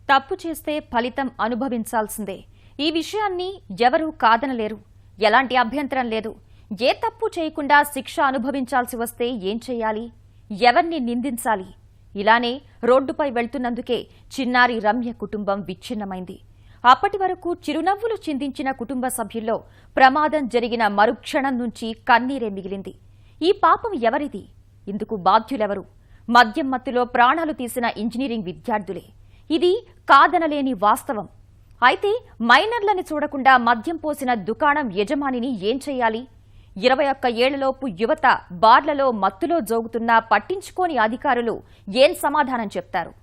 తప్పు చేస్తే ఫలితం అనుభవించాల్సిందే. ఈ విషయాన్ని ఎవరూ కాదనలేరు. ఎలాంటి అభ్యంతరం లేదు. ఏ తప్పు చేయకుండా శిక్ష అనుభవించాల్సి వస్తే ఏం చేయాలి? ఎవరిని నిందించాలి? ఇలానే రోడ్డుపై వెళ్తున్నందుకే చిన్నారి రమ్య కుటుంబం విచ్ఛిన్నమైంది. అప్పటి వరకు చిరునవ్వులు చిందించిన కుటుంబ సభ్యుల్లో ప్రమాదం జరిగిన మరుక్షణం నుంచి కన్నీరే మిగిలింది. ఈ పాపం ఎవరిది? ఇందుకు బాధ్యులెవరు? మద్యం మత్తులో ప్రాణాలు తీసిన ఇంజనీరింగ్ విద్యార్థులే. ఇది కాదనలేని వాస్తవం. అయితే మైనర్లని చూడకుండా మద్యం పోసిన దుకాణం యజమానిని ఏం చేయాలి? 21 ఏళ్లలోపు యువత బార్లలో మత్తులో జోగుతున్నా పట్టించుకోని అధికారులు ఏం సమాధానం చెప్తారు?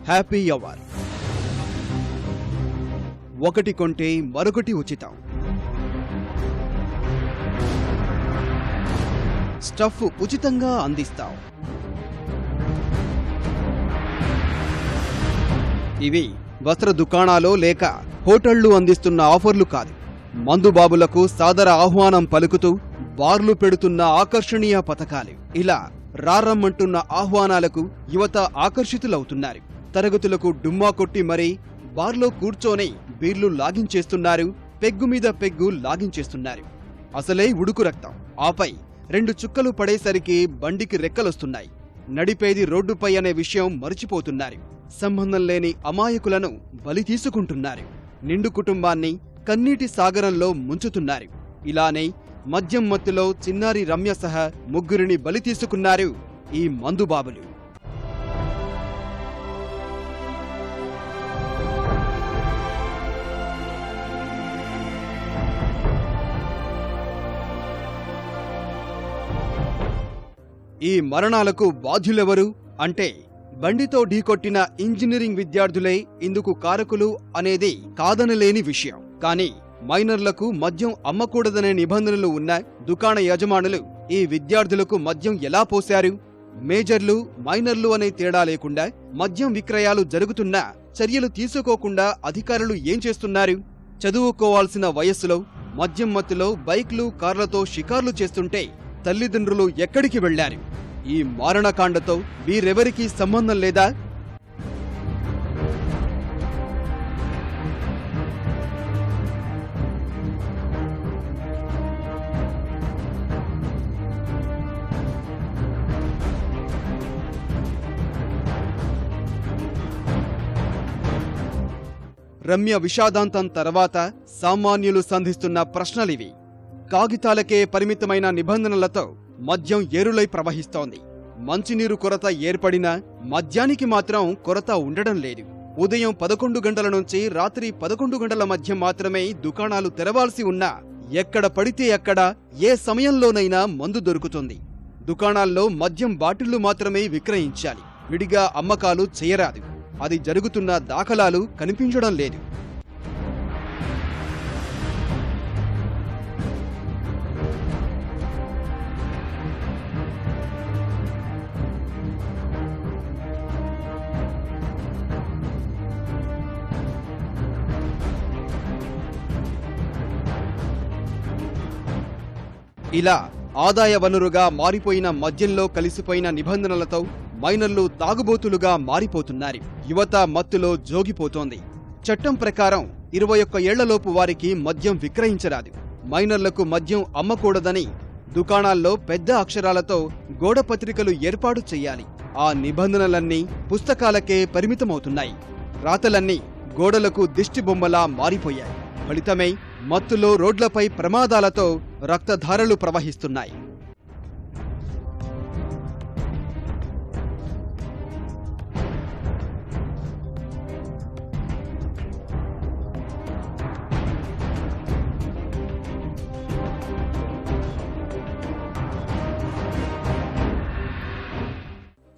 Happy hour. ఒకటి కొంటే మరొకటి ఉచితం. స్టఫ్ ఉచితంగా అందిస్తాం. ఇవి వస్త్ర దుకాణాలు లేక హోటళ్లు అందిస్తున్న ఆఫర్లు కాదు. మందుబాబులకు సాదర ఆహ్వానం పలుకుతూ బార్లు పెడుతున్న ఆకర్షణీయ పథకాలు. ఇలా రారమ్మంటున్న ఆహ్వానాలకు యువత ఆకర్షితులవుతున్నారు. తరగతులకు డుమ్మా కొట్టి మరీ బార్లో కూర్చొని బీర్లు లాగించేస్తున్నారు. పెగ్గు మీద పెగ్గు లాగించేస్తున్నారు. అసలే ఉడుకు రక్తం. ఆపై 2 చుక్కలు పడేసరికి బండికి రెక్కలొస్తున్నాయి. నడిపేది రోడ్డుపై అనే విషయం మరిచిపోతున్నారు. సంబంధం లేని అమాయకులను బలి తీసుకుంటున్నారు. నిండు కుటుంబాన్ని కన్నీటి సాగరంలో ముంచుతున్నారు. ఇలానే మద్యం మత్తులో చిన్నారి రమ్య సహా 3 బలి తీసుకున్నారు ఈ మందుబాబులు. ఈ మరణాలకు బాధ్యులెవరు అంటే బండితో ఢీకొట్టిన ఇంజనీరింగ్ విద్యార్థులే ఇందుకు కారకులు అనేది కాదనలేని విషయం. కానీ మైనర్లకు మద్యం అమ్మకూడదనే నిబంధనలు ఉన్న దుకాణ యజమానులు ఈ విద్యార్థులకు మద్యం ఎలా పోశారు? మేజర్లు, మైనర్లు అనే తేడా లేకుండా మద్యం విక్రయాలు జరుగుతున్నా చర్యలు తీసుకోకుండా అధికారులు ఏం చేస్తున్నారు? చదువుకోవాల్సిన వయస్సులో మద్యం మత్తులో బైక్లు, కార్లతో షికార్లు చేస్తుంటే తల్లిదండ్రులు ఎక్కడికి వెళ్లారు? ఈ మారణకాండతో వీరెవరికీ సంబంధం లేదా? రమ్య విషాదాంతం తర్వాత సామాన్యులు సంధిస్తున్న ప్రశ్నలివి. కాగితాలకే పరిమితమైన నిబంధనలతో మద్యం ఏరులై ప్రవహిస్తోంది. మంచినీరు కొరత ఏర్పడినా మద్యానికి మాత్రం కొరత ఉండడం లేదు. ఉదయం 11 గంటల నుంచి రాత్రి 11 గంటల మధ్య మాత్రమే దుకాణాలు తెరవాల్సి ఉన్నా ఎక్కడ పడితే అక్కడ ఏ సమయంలోనైనా మందు దొరుకుతుంది. దుకాణాల్లో మద్యం బాటిళ్లు మాత్రమే విక్రయించాలి. విడిగా అమ్మకాలు చేయరాదు. అది జరుగుతున్న దాఖలాలు కనిపించడం లేదు. ఇలా ఆదాయ వనరుగా మారిపోయిన మద్యంలో కలిసిపోయిన నిబంధనలతో మైనర్లు తాగుబోతులుగా మారిపోతున్నారు. యువత మత్తులో జోగిపోతోంది. చట్టం ప్రకారం 21 ఏళ్లలోపు వారికి మద్యం విక్రయించరాదు. మైనర్లకు మద్యం అమ్మకూడదని దుకాణాల్లో పెద్ద అక్షరాలతో గోడపత్రికలు ఏర్పాటు చెయ్యాలి. ఆ నిబంధనలన్నీ పుస్తకాలకే పరిమితమవుతున్నాయి. రాతలన్నీ గోడలకు దిష్టిబొమ్మలా మారిపోయాయి. ఫలితమై మత్తులో రోడ్లపై ప్రమాదాలతో రక్తధారలు ప్రవహిస్తున్నాయి.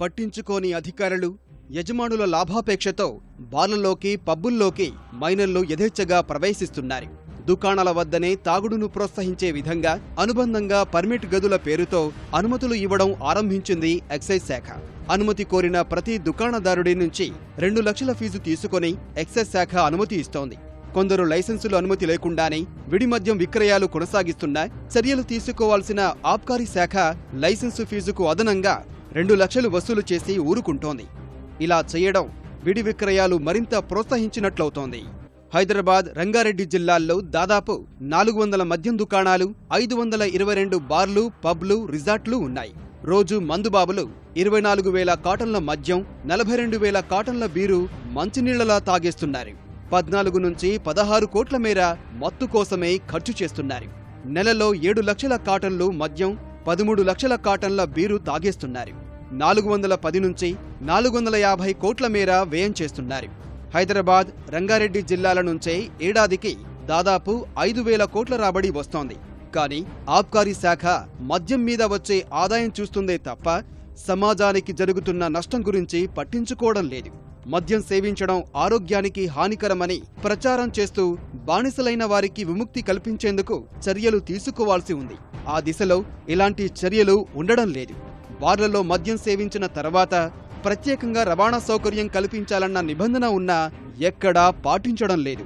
పట్టించుకోని అధికారులు యజమానుల లాభాపేక్షతో బార్లలోకి, పబ్బుల్లోకి మైనర్లు యథేచ్ఛగా ప్రవేశిస్తున్నారు. దుకాణాల వద్దనే తాగుడును ప్రోత్సహించే విధంగా అనుబంధంగా పర్మిట్ గదుల పేరుతో అనుమతులు ఇవ్వడం ఆరంభించింది ఎక్సైజ్ శాఖ. అనుమతి కోరిన ప్రతి దుకాణదారుడి నుంచి 2 లక్షల ఫీజు తీసుకుని ఎక్సైజ్ శాఖ అనుమతి ఇస్తోంది. కొందరు లైసెన్సులు అనుమతి లేకుండానే విడి మద్యం విక్రయాలు కొనసాగిస్తున్నా చర్యలు తీసుకోవాల్సిన ఆబ్కారీ శాఖ లైసెన్సు ఫీజుకు అదనంగా 2 లక్షలు వసూలు చేసి ఊరుకుంటోంది. ఇలా చేయడం విడి విక్రయాలు మరింత ప్రోత్సహించినట్లవుతోంది. హైదరాబాద్, రంగారెడ్డి జిల్లాల్లో దాదాపు 400 మద్యం దుకాణాలు, 522 బార్లు, పబ్లు, రిసార్ట్లు ఉన్నాయి. రోజు మందుబాబులు 24,000 కాటన్ల మద్యం, 42,000 కాటన్ల బీరు మంచినీళ్లలా తాగేస్తున్నారు. 14 నుంచి 16 కోట్ల మేర మత్తు కోసమే ఖర్చు చేస్తున్నారు. నెలలో 7 లక్షల కాటన్లు మద్యం, 13 లక్షల కాటన్ల బీరు తాగేస్తున్నారు. 410 నుంచి 450 కోట్ల మేర వ్యయం చేస్తున్నారు. హైదరాబాద్, రంగారెడ్డి జిల్లాల నుంచే ఏడాదికి దాదాపు 5,000 కోట్ల రాబడి వస్తోంది. కానీ ఆబ్కారీ శాఖ మద్యం మీద వచ్చే ఆదాయం చూస్తుందే తప్ప సమాజానికి జరుగుతున్న నష్టం గురించి పట్టించుకోవడం లేదు. మద్యం సేవించడం ఆరోగ్యానికి హానికరమని ప్రచారం చేస్తూ బానిసలైన వారికి విముక్తి కల్పించేందుకు చర్యలు తీసుకోవాల్సి ఉంది. ఆ దిశలో ఇలాంటి చర్యలు ఉండడం లేదు. బార్లలో మద్యం సేవించిన తర్వాత ప్రత్యేకంగా రవాణా సౌకర్యం కల్పించాలన్న నిబంధన ఉన్నా ఎక్కడా పాటించడం లేదు.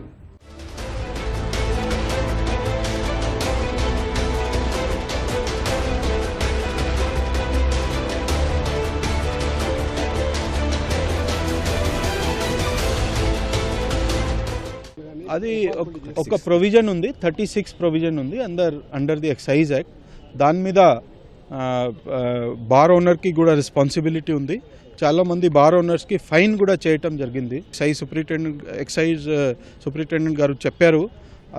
అది ఒక ప్రొవిజన్ ఉంది, 36 ప్రొవిజన్ ఉంది అండర్ ది ఎక్సైజ్ యాక్ట్. దాని మీద బార్ ఓనర్కి కూడా రెస్పాన్సిబిలిటీ ఉంది. చాలామంది బార్ ఓనర్స్కి ఫైన్ కూడా చేయటం జరిగింది. ఎక్సైజ్ సూపరింటెండెంట్ గారు చెప్పారు,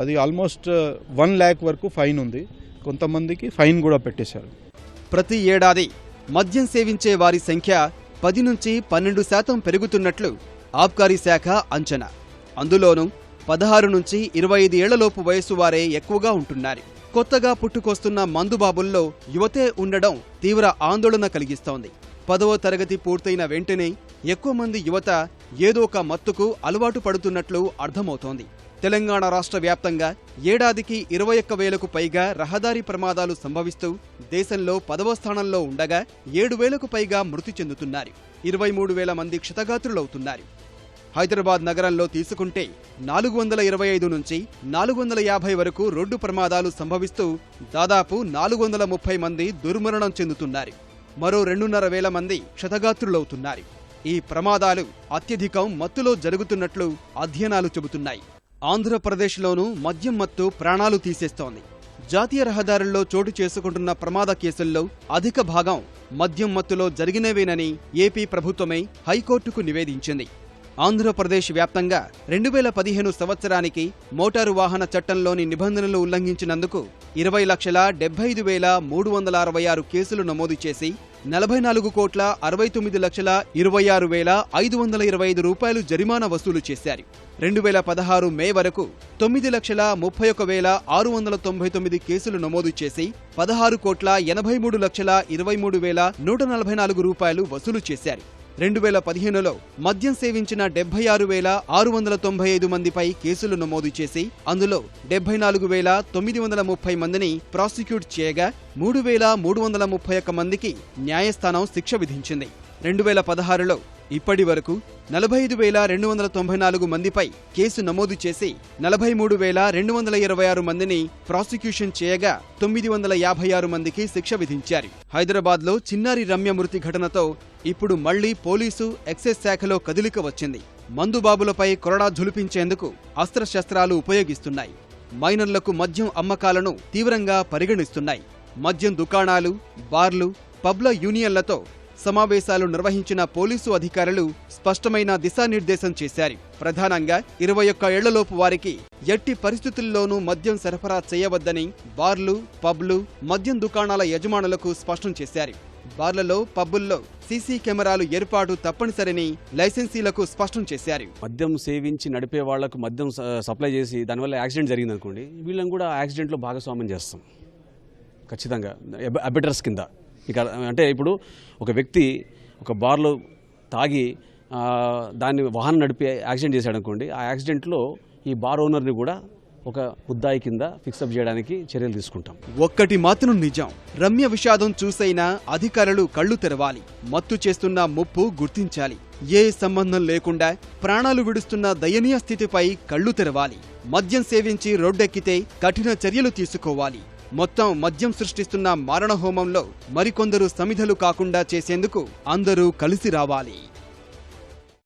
అది ఆల్మోస్ట్ 1 lakh వరకు ఫైన్ ఉంది. కొంతమందికి ఫైన్ కూడా పెట్టేశారు. ప్రతి ఏడాది మద్యం సేవించే వారి సంఖ్య 10 నుంచి 12% పెరుగుతున్నట్లు ఆబ్కారీ శాఖ అంచనా. అందులోనూ 16 నుంచి 25 ఏళ్లలోపు వయసు వారే ఎక్కువగా ఉంటున్నారు. కొత్తగా పుట్టుకొస్తున్న మందుబాబుల్లో యువతే ఉండడం తీవ్ర ఆందోళన కలిగిస్తోంది. 10వ తరగతి పూర్తయిన వెంటనే ఎక్కువ మంది యువత ఏదో ఒక మత్తుకు అలవాటు పడుతున్నట్లు అర్థమవుతోంది. తెలంగాణ రాష్ట్ర వ్యాప్తంగా ఏడాదికి 21,000కు పైగా రహదారి ప్రమాదాలు సంభవిస్తూ దేశంలో 10వ స్థానంలో ఉండగా 7,000కు పైగా మృతి చెందుతున్నారు. 23,000 మంది క్షతగాత్రులవుతున్నారు. హైదరాబాద్ నగరంలో తీసుకుంటే 425 నుంచి 450 వరకు రోడ్డు ప్రమాదాలు సంభవిస్తూ దాదాపు 430 మంది దుర్మరణం చెందుతున్నారు. మరో 2,500 మంది క్షతగాత్రులవుతున్నారు. ఈ ప్రమాదాలు అత్యధికం మత్తులో జరుగుతున్నట్లు అధ్యయనాలు చెబుతున్నాయి. ఆంధ్రప్రదేశ్లోనూ మద్యం మత్తు ప్రాణాలు తీసేస్తోంది. జాతీయ రహదారుల్లో చోటు చేసుకుంటున్న ప్రమాద కేసుల్లో అధిక భాగం మద్యం మత్తులో జరిగినవేనని ఏపీ ప్రభుత్వమే హైకోర్టుకు నివేదించింది. ఆంధ్రప్రదేశ్ వ్యాప్తంగా 2015 సంవత్సరానికి మోటారు వాహన చట్టంలోని నిబంధనలు ఉల్లంఘించినందుకు 20,75,366 కేసులు నమోదు చేసి 44,69,26,525 రూపాయలు జరిమానా వసూలు చేశారు. 2016 మే వరకు 9,31,699 కేసులు నమోదు చేసి 16,83,23,144 రూపాయలు వసూలు చేశారు. 2015లో మద్యం సేవించిన 76,695 మందిపై కేసులు నమోదు చేసి అందులో 74,930 మందిని ప్రాసిక్యూట్ చేయగా 3,331 మందికి న్యాయస్థానం శిక్ష విధించింది. 2016లో ఇప్పటి వరకు 45,294 మందిపై కేసు నమోదు చేసి 43,226 మందిని ప్రాసిక్యూషన్ చేయగా 956 మందికి శిక్ష విధించారు. హైదరాబాద్లో చిన్నారి రమ్య మృతి ఘటనతో ఇప్పుడు మళ్లీ పోలీసు, ఎక్సైజ్ శాఖలో కదలిక వచ్చింది. మందుబాబులపై కొరడా ఝులిపించేందుకు అస్త్రశస్త్రాలు ఉపయోగిస్తున్నాయి. మైనర్లకు మద్యం అమ్మకాలను తీవ్రంగా పరిగణిస్తున్నాయి. మద్యం దుకాణాలు, బార్లు, పబ్ల యూనియన్లతో సమావేశాలు నిర్వహించిన పోలీసు అధికారులు స్పష్టమైన దిశానిర్దేశం చేశారు. ప్రధానంగా 21 ఏళ్లలోపు వారికి ఎట్టి పరిస్థితుల్లోనూ మద్యం సరఫరా చేయవద్దని బార్లు, పబ్లు, మద్యం దుకాణాల యజమానులకు స్పష్టం చేశారు. బార్లలో, పబ్బుల్లో సీసీ కెమెరాలు ఏర్పాటు తప్పనిసరిని లైసెన్సీలకు స్పష్టం చేశారు. మద్యం సేవించి నడిపే వాళ్లకు మద్యం సప్లై చేసి దానివల్ల యాక్సిడెంట్ జరిగిందనుకోండి, వీళ్ళని కూడా యాక్సిడెంట్లో భాగస్వామ్యం చేస్తాం ఖచ్చితంగా అబిటర్స్ కింద. అంటే ఇప్పుడు ఒక వ్యక్తి ఒక బార్లో తాగి దాన్ని వాహనం నడిపి యాక్సిడెంట్ చేశాడు అనుకోండి, ఆ యాక్సిడెంట్లో ఈ బార్ ఓనర్ని కూడా ఒక ముద్దాయి కింద ఫిక్సప్ చేయడానికి చర్యలు తీసుకుంటాం. ఒక్కటి మాత్రం నిజం, రమ్య విషాదం చూసైనా అధికారులు కళ్లు తెరవాలి. మత్తు చేస్తున్న ముప్పు గుర్తించాలి. ఏ సంబంధం లేకుండా ప్రాణాలు విడుస్తున్న దయనీయ స్థితిపై కళ్లు తెరవాలి. మద్యం సేవించి రోడ్డెక్కితే కఠిన చర్యలు తీసుకోవాలి. మొత్తం మద్యం సృష్టిస్తున్న మారణహోమంలో మరికొందరు సమిధలు కాకుండా చేసేందుకు అందరూ కలిసి రావాలి.